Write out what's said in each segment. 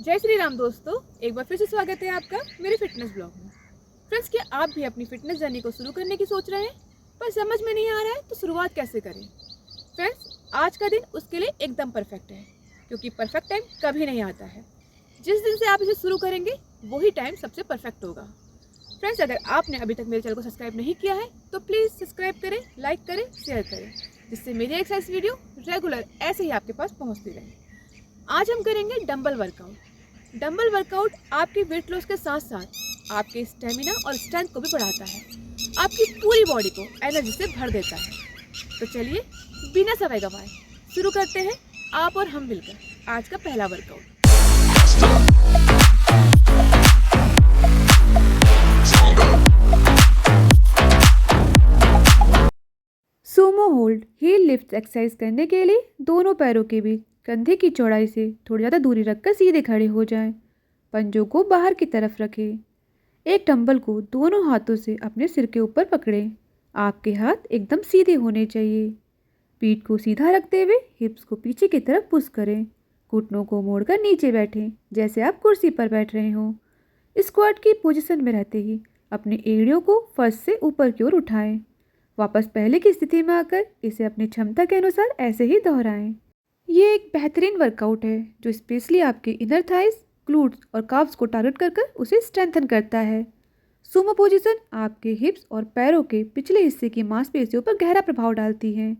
जय श्री राम दोस्तों, एक बार फिर से स्वागत है आपका मेरे फिटनेस ब्लॉग में। फ्रेंड्स, क्या आप भी अपनी फिटनेस जर्नी को शुरू करने की सोच रहे हैं पर समझ में नहीं आ रहा है तो शुरुआत कैसे करें? फ्रेंड्स, आज का दिन उसके लिए एकदम परफेक्ट है, क्योंकि परफेक्ट टाइम कभी नहीं आता है। जिस दिन से आप इसे शुरू करेंगे वही टाइम सबसे परफेक्ट होगा। फ्रेंड्स, अगर आपने अभी तक मेरे चैनल को सब्सक्राइब नहीं किया है तो प्लीज़ सब्सक्राइब करें, लाइक करें, शेयर करें, जिससे मेरी एक्सरसाइज वीडियो रेगुलर ऐसे ही आपके पास पहुंचती रहे। आज हम करेंगे डंबल वर्कआउट। डंबल वर्कआउट आपके वेट लॉस के साथ साथ आपके स्टेमिना और स्ट्रेंथ को भी बढ़ाता है, आपकी पूरी बॉडी को एनर्जी से भर देता है। तो चलिए बिना समय गंवाए शुरू करते हैं, आप और हम मिलकर आज का पहला workout. Sumo hold heel lift exercise करने के लिए दोनों पैरों के बीच कंधे की चौड़ाई से थोड़ी ज़्यादा दूरी रखकर सीधे खड़े हो जाएं। पंजों को बाहर की तरफ रखें। एक डंबल को दोनों हाथों से अपने सिर के ऊपर पकड़ें। आपके हाथ एकदम सीधे होने चाहिए। पीठ को सीधा रखते हुए हिप्स को पीछे की तरफ पुश करें। घुटनों को मोड़कर नीचे बैठें, जैसे आप कुर्सी पर बैठ रहे हों। स्क्वाट की पोजीशन में रहते ही अपनी एड़ियों को फर्श से ऊपर की ओर उठाएं। वापस पहले की स्थिति में आकर इसे अपनी क्षमता के अनुसार ऐसे ही दोहराएं। ये एक बेहतरीन वर्कआउट है जो स्पेशली आपके इनर थाइस, ग्लूट्स और काफ्स को टारगेट कर उसे स्ट्रेंथन करता है। सुमो पोजीशन आपके हिप्स और पैरों के पिछले हिस्से की मांसपेशियों पर गहरा प्रभाव डालती है।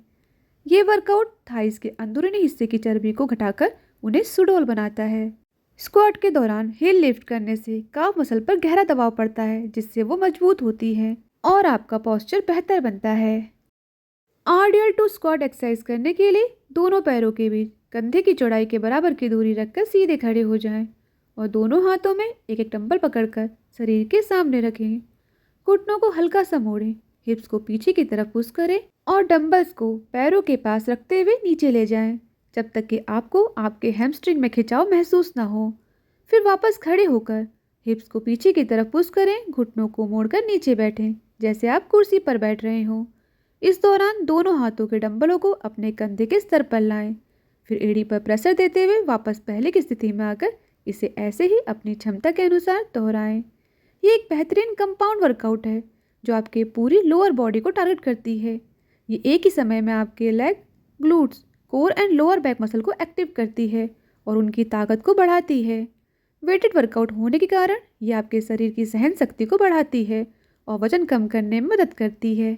ये वर्कआउट थाइस के अंदरूनी हिस्से की चर्बी को घटाकर उन्हें सुडौल बनाता है। स्क्वाट के दौरान हील लिफ्ट करने से काफ मसल पर गहरा दबाव पड़ता है, जिससे वो मजबूत होती है और आपका पोस्चर बेहतर बनता है। आरडीएल टू स्क्वाट एक्सरसाइज करने के लिए दोनों पैरों के बीच कंधे की चौड़ाई के बराबर की दूरी रखकर सीधे खड़े हो जाएं और दोनों हाथों में एक एक डंबल पकड़कर शरीर के सामने रखें। घुटनों को हल्का सा मोड़ें, हिप्स को पीछे की तरफ पुश करें और डंबल्स को पैरों के पास रखते हुए नीचे ले जाएं, जब तक कि आपको आपके हैमस्ट्रिंग में खिंचाव महसूस ना हो। फिर वापस खड़े होकर हिप्स को पीछे की तरफ पुश करें, घुटनों को मोड़कर नीचे बैठें, जैसे आप कुर्सी पर बैठ रहे हों। इस दौरान दोनों हाथों के डंबलों को अपने कंधे के स्तर पर लाएं। फिर एड़ी पर प्रेशर देते हुए वापस पहले की स्थिति में आकर इसे ऐसे ही अपनी क्षमता के अनुसार दोहराएं। ये एक बेहतरीन कंपाउंड वर्कआउट है जो आपके पूरी लोअर बॉडी को टारगेट करती है। ये एक ही समय में आपके leg, glutes, core and lower back muscle को एक्टिव करती है और उनकी ताकत को बढ़ाती है। वेटेड वर्कआउट होने के कारण ये आपके शरीर की सहन शक्ति को बढ़ाती है और वजन कम करने में मदद करती है।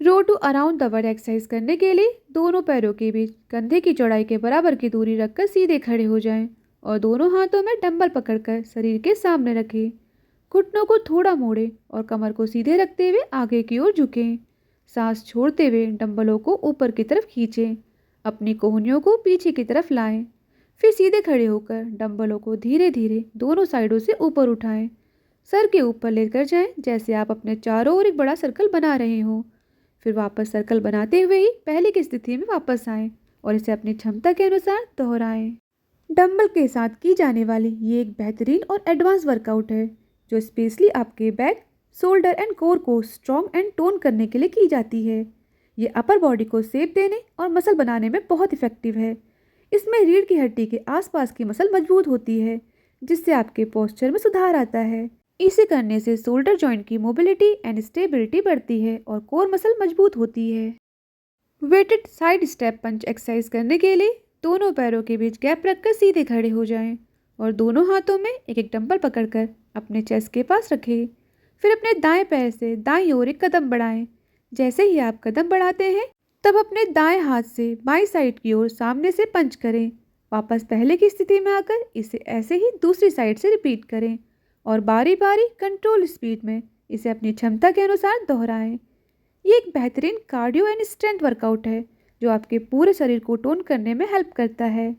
Row to around the world exercise करने के लिए दोनों पैरों के बीच कंधे की चौड़ाई के बराबर की दूरी रखकर सीधे खड़े हो जाएं और दोनों हाथों में डंबल पकड़कर शरीर के सामने रखें। घुटनों को थोड़ा मोड़ें और कमर को सीधे रखते हुए आगे की ओर झुकें। सांस छोड़ते हुए डंबलों को ऊपर की तरफ खींचें। अपनी कोहनियों को पीछे की तरफ लाएं। फिर सीधे खड़े होकर डंबलों को धीरे धीरे दोनों साइडों से ऊपर उठाएं। सर के ऊपर लेकर जाएं, जैसे आप अपने चारों ओर एक बड़ा सर्कल बना रहे हों। फिर वापस सर्कल बनाते हुए ही पहले की स्थिति में वापस आएं और इसे अपनी क्षमता के अनुसार दोहराएं। डंबल के साथ की जाने वाली ये एक बेहतरीन और एडवांस वर्कआउट है जो स्पेशली आपके बैक, शोल्डर एंड कोर को स्ट्रॉन्ग एंड टोन करने के लिए की जाती है। ये अपर बॉडी को शेप देने और मसल बनाने में बहुत इफेक्टिव है। इसमें रीढ़ की हड्डी के आसपास की मसल मजबूत होती है, जिससे आपके पोस्चर में सुधार आता है। इसे करने से शोल्डर जॉइंट की मोबिलिटी एंड स्टेबिलिटी बढ़ती है और कोर मसल मजबूत होती है। वेटेड साइड स्टेप पंच एक्सरसाइज करने के लिए दोनों पैरों के बीच गैप रखकर सीधे खड़े हो जाएं और दोनों हाथों में एक एक डंबल पकड़कर अपने चेस्ट के पास रखें। फिर अपने दाएं पैर से दाईं ओर एक कदम बढ़ाएं। जैसे ही आप कदम बढ़ाते हैं तब अपने दाएं हाथ से बाईं साइड की ओर सामने से पंच करें। वापस पहले की स्थिति में आकर इसे ऐसे ही दूसरी साइड से रिपीट करें और बारी बारी कंट्रोल स्पीड में इसे अपनी क्षमता के अनुसार दोहराएं। ये एक बेहतरीन कार्डियो एंड स्ट्रेंथ वर्कआउट है जो आपके पूरे शरीर को टोन करने में हेल्प करता है।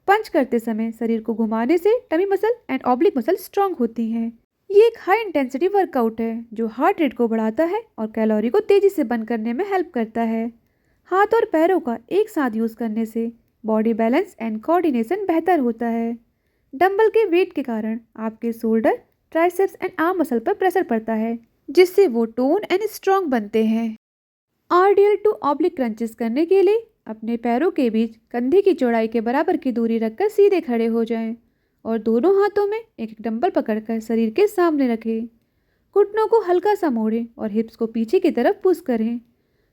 पंच करते समय शरीर को घुमाने से tummy muscle and oblique muscle strong होती हैं। ये एक हाई इंटेंसिटी वर्कआउट है जो हार्ट रेट को बढ़ाता है और कैलोरी को तेज़ी से बर्न करने में हेल्प करता है। हाथ और पैरों का एक साथ यूज़ करने से बॉडी बैलेंस एंड कोऑर्डिनेशन बेहतर होता है। डंबल के वेट के कारण आपके shoulder, triceps and arm muscle पर प्रेशर पड़ता है, जिससे वो टोन एंड स्ट्रॉन्ग बनते हैं। आरडीएल टू ऑब्लिक क्रंचेस करने के लिए अपने पैरों के बीच कंधे की चौड़ाई के बराबर की दूरी रखकर सीधे खड़े हो जाएं और दोनों हाथों में एक एक डंबल पकड़कर शरीर के सामने रखें। घुटनों को हल्का सा मोड़ें और हिप्स को पीछे की तरफ पुश करें।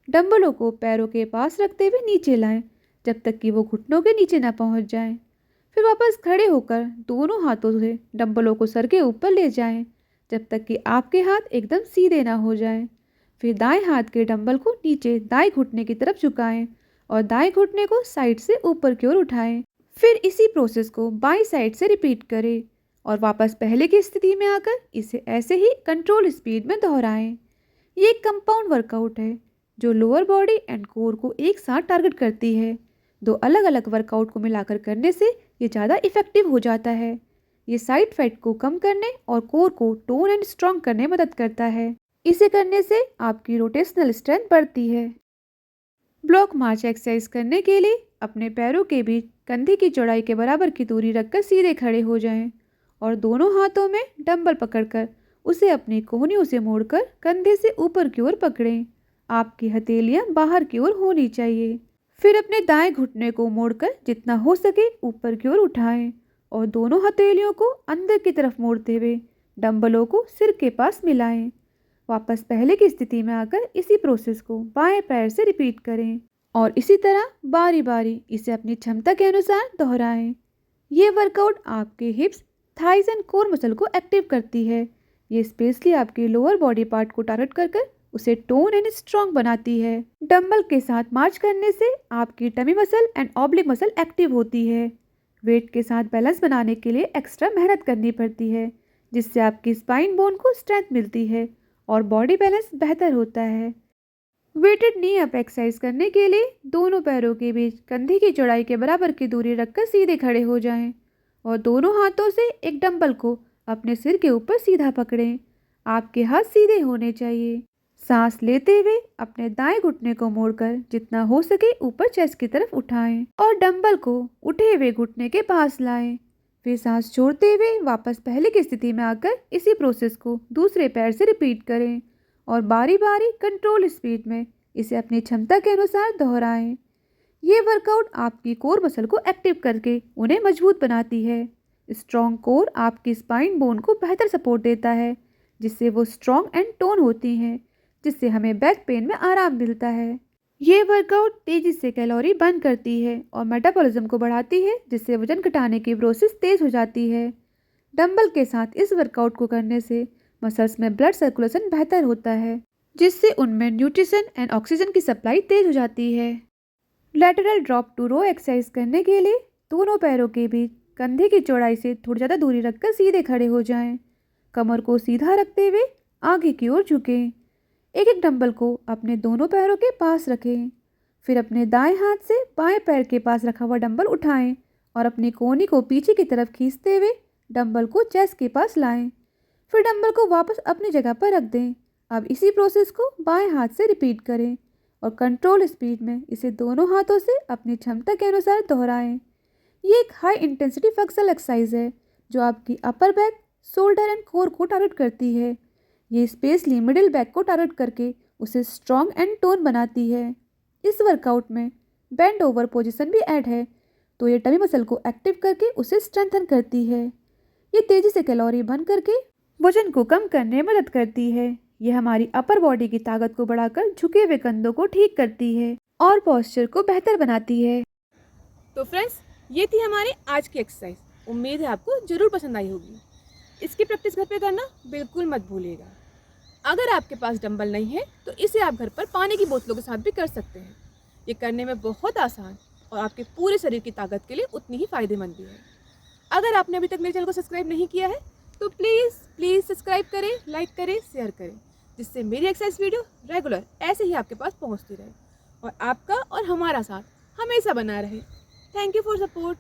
डंबलों को पैरों के पास रखते हुए नीचे लाएं जब तक कि वो घुटनों के नीचे ना पहुंच जाएं। फिर वापस खड़े होकर दोनों हाथों से डंबलों को सर के ऊपर ले जाएं जब तक कि आपके हाथ एकदम सीधे ना हो जाएं। फिर दाएं हाथ के डंबल को नीचे दाएं घुटने की तरफ झुकाएं और दाएं घुटने को साइड से ऊपर की ओर उठाएं। फिर इसी प्रोसेस को बाईं साइड से रिपीट करें और वापस पहले की स्थिति में आकर इसे ऐसे ही कंट्रोल स्पीड में दोहराएं। ये एक कंपाउंड वर्कआउट है जो लोअर बॉडी एंड कोर को एक साथ टारगेट करती है। दो अलग अलग वर्कआउट को मिलाकर करने से ये ज़्यादा इफेक्टिव हो जाता है। ये साइड फैट को कम करने और कोर को टोन एंड स्ट्रॉन्ग करने में मदद करता है। इसे करने से आपकी रोटेशनल स्ट्रेंथ बढ़ती है। ब्लॉक मार्च एक्सरसाइज करने के लिए अपने पैरों के बीच कंधे की चौड़ाई के बराबर की दूरी रखकर सीधे खड़े हो जाएं और दोनों हाथों में डंबल पकड़कर उसे अपनी कोहनियों से मोड़कर कंधे से ऊपर की ओर पकड़ें। आपकी हथेलियां बाहर की ओर होनी चाहिए। फिर अपने दाएं घुटने को मोड़कर जितना हो सके ऊपर की ओर उठाएं और दोनों हथेलियों को अंदर की तरफ मोड़ते हुए डंबलों को सिर के पास मिलाएं। वापस पहले की स्थिति में आकर इसी प्रोसेस को बाएं पैर से रिपीट करें और इसी तरह बारी बारी इसे अपनी क्षमता के अनुसार दोहराएं। ये वर्कआउट आपके हिप्स, थाइज एंड कोर मसल को एक्टिव करती है। ये स्पेशली आपके लोअर बॉडी पार्ट को टारगेट कर उसे टोन एंड स्ट्रॉन्ग बनाती है। डंबल के साथ मार्च करने से आपकी tummy muscle and oblique muscle active होती है। वेट के साथ बैलेंस बनाने के लिए एक्स्ट्रा मेहनत करनी पड़ती है जिससे आपकी स्पाइन बोन को स्ट्रेंथ मिलती है और बॉडी बैलेंस बेहतर होता है। वेटेड नी अप एक्सरसाइज करने के लिए दोनों पैरों के बीच कंधे की चौड़ाई के बराबर की दूरी रखकर सीधे खड़े हो जाएं और दोनों हाथों से एक डंबल को अपने सिर के ऊपर सीधा पकड़ें। आपके हाथ सीधे होने चाहिए। सांस लेते हुए अपने दाएं घुटने को मोड़कर जितना हो सके ऊपर चेस्ट की तरफ उठाएं और डंबल को उठे हुए घुटने के पास लाएं। फिर सांस छोड़ते हुए वापस पहले की स्थिति में आकर इसी प्रोसेस को दूसरे पैर से रिपीट करें और बारी बारी कंट्रोल स्पीड में इसे अपनी क्षमता के अनुसार दोहराएं। ये वर्कआउट आपकी कोर मसल को एक्टिव करके उन्हें मजबूत बनाती है। स्ट्रॉन्ग कोर आपकी स्पाइन बोन को बेहतर सपोर्ट देता है जिससे वो स्ट्रॉन्ग एंड टोन होती हैं, जिससे हमें बैक पेन में आराम मिलता है। ये वर्कआउट तेजी से कैलोरी बर्न करती है और मेटाबॉलिज्म को बढ़ाती है जिससे वजन घटाने की प्रोसेस तेज हो जाती है। डंबल के साथ इस वर्कआउट को करने से मसल्स में ब्लड सर्कुलेशन बेहतर होता है जिससे उनमें न्यूट्रिशन एंड ऑक्सीजन की सप्लाई तेज हो जाती है। Lateral drop to row exercise करने के लिए दोनों पैरों के बीच कंधे की चौड़ाई से थोड़ी ज़्यादा दूरी रखकर सीधे खड़े हो जाएं। कमर को सीधा रखते हुए आगे की ओर झुकें। एक एक डंबल को अपने दोनों पैरों के पास रखें। फिर अपने दाएं हाथ से बाएं पैर के पास रखा हुआ डंबल उठाएं और अपनी कोहनी को पीछे की तरफ खींचते हुए डंबल को चेस्ट के पास लाएं। फिर डंबल को वापस अपनी जगह पर रख दें। अब इसी प्रोसेस को बाएं हाथ से रिपीट करें और कंट्रोल स्पीड में इसे दोनों हाथों से अपनी क्षमता के अनुसार दोहराएं। ये एक हाई इंटेंसिटी फ्लेक्सल एक्सरसाइज है जो आपकी upper back, shoulder and core को टारगेट करती है। ये स्पेशली मिडिल बैक को टारगेट करके उसे स्ट्रॉन्ग एंड टोन बनाती है। इस वर्कआउट में बेंड ओवर पोजीशन भी ऐड है तो ये टमी मसल को एक्टिव करके उसे स्ट्रेंथन करती है। ये तेज़ी से कैलोरी बर्न करके वजन को कम करने में मदद करती है। यह हमारी अपर बॉडी की ताकत को बढ़ाकर झुके हुए कंधों को ठीक करती है और पोस्चर को बेहतर बनाती है। तो फ्रेंड्स, ये थी हमारी आज की एक्सरसाइज। उम्मीद है आपको ज़रूर पसंद आई होगी। इसकी प्रैक्टिस घर पे करना बिल्कुल मत भूलिएगा। अगर आपके पास डंबल नहीं है तो इसे आप घर पर पानी की बोतलों के साथ भी कर सकते हैं। ये करने में बहुत आसान और आपके पूरे शरीर की ताकत के लिए उतनी ही फ़ायदेमंद भी है। अगर आपने अभी तक मेरे चैनल को सब्सक्राइब नहीं किया है तो प्लीज़ सब्सक्राइब करें, लाइक करें, शेयर करें, जिससे मेरी एक्सरसाइज वीडियो रेगुलर ऐसे ही आपके पास पहुंचती रहे और आपका और हमारा साथ हमेशा बना रहे। Thank you for support.